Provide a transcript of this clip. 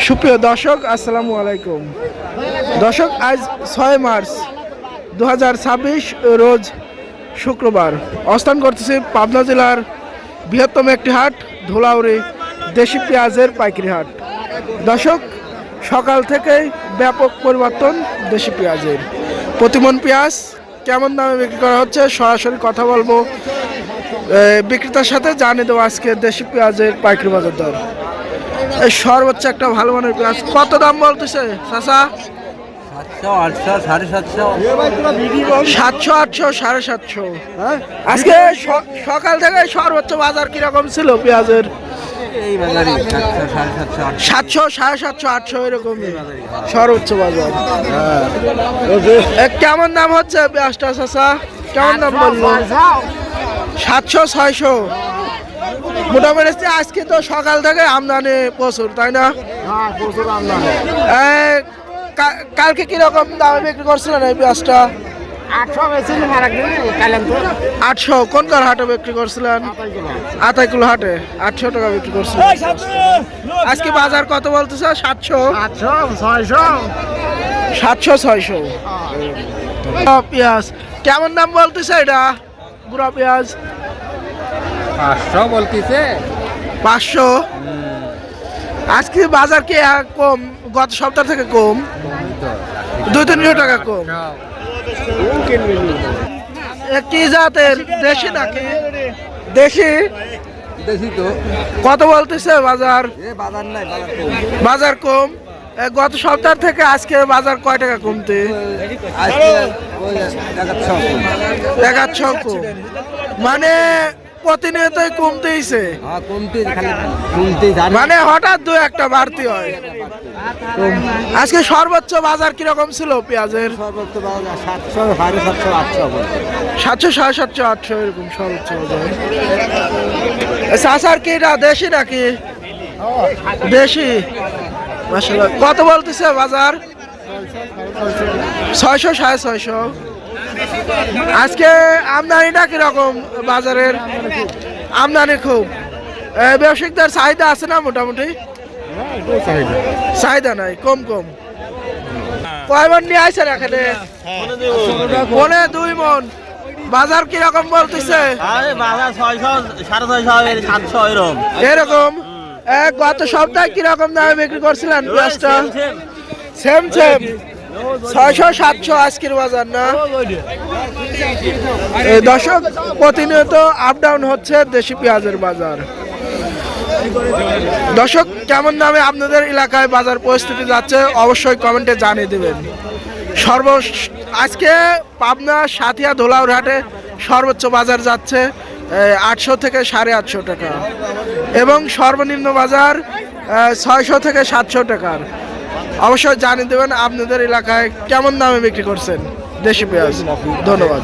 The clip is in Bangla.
সুপ্রিয় দর্শক, আসসালামু আলাইকুম। দর্শক, আজ 6 মার্চ 2026 রোজ শুক্রবার অবস্থান করতেছি পাবনা জেলার বৃহত্তম একটি হাট, ধুলাউড়ি দেশি পেঁয়াজের পাইকারি হাট। দর্শক, সকাল থেকেই ব্যাপক পরিবর্তন দেশি পেঁয়াজের। প্রতিমন পেঁয়াজ কেমন দামে বিক্রি করা হচ্ছে সরাসরি কথা বলবো বিক্রেতার সাথে, জানিয়ে দেবো আজকে দেশি পেঁয়াজের পাইকারি বাজার দর। এই সর্বোচ্চ একটা ভালো মানের পেঁয়াজ কত দাম বলতেছে চাচা? 700, 800, 750। আজকে সকাল থেকে সর্বোচ্চ বাজার কিরকম ছিল পেঁয়াজের? 700, 750, 800 এরকম সর্বোচ্চ বাজার। কেমন দাম হচ্ছে পেঁয়াজটা চাচা? কেমন দাম বললো? 700, 600 মোটামুটি। আজকে তো সকাল থেকে আমদানি প্রচুর, তাই না? কালকে কিরকম দামে বিক্রি করছিলেন এই পেঁয়াজটা? 800। কোনকার হাটে বিক্রি করছিলেন? আতাইকুল হাটে 800 টাকা বিক্রি করছিলেন। আজকে বাজার কত বলতেছে? 700, 600। পেঁয়াজ কেমন দাম বলতেছে এটা? বুড়া পেঁয়াজ 500 বলতেছে। 500। আজকে বাজার কি কম? গত সপ্তাহ থেকে কম, 2-300 টাকা কম। কি জাতের? দেশি নাকি? দেশি। দেখি তো কত বলতেছে বাজার? বাজার নাই, বাজার কম। গত সপ্তাহ থেকে আজকে বাজার কয় টাকা কমতে? 1,100 কম। মানে প্রতিনিয়তই কমতেইছে, মানে হঠাৎ 2-1টা বাড়তি হয়। আজকে সর্বোচ্চ বাজার কিরকম ছিল পেঁয়াজের? 700, 750, 800 এরকম সর্বোচ্চ বাজার। চাষার কি এটা দেশি নাকি? দেশি। মাশাআল্লাহ। কত বলতেছে বাজার? 600, 650। আজকে আমদানিটা কিরকম বাজারের? আমদানি খুব। ব্যবসায়িকদের চাহিদা আছে না মোটামুটি? চাহিদা নাই, কম কম। কয় মন নিয়ে আসছেন এখানে? 2 মন। বাজার কিরকম বলতেছে? এরকম। গত সপ্তাহে কিরকম দামে বিক্রি করছিলেন পেঁয়াজটা? সেম 600, 700 আজকের বাজার না? দর্শক, প্রতিনিয়ত আপ ডাউন হচ্ছে দেশি পেঁয়াজের বাজার। দর্শক, কেমন দামে আপনাদের এলাকায় বাজার পরিস্থিতি যাচ্ছে অবশ্যই কমেন্টে জানিয়ে দেবেন। আজকে পাবনা সাথিয়া ধুলাউড়ি হাটে সর্বোচ্চ বাজার যাচ্ছে 800 থেকে 850 টাকা এবং সর্বনিম্ন বাজার 600 থেকে 700 টাকার। অবশ্যই জানিয়ে দেবেন আপনাদের এলাকায় কেমন দামে বিক্রি করছেন দেশি পেঁয়াজ। ধন্যবাদ।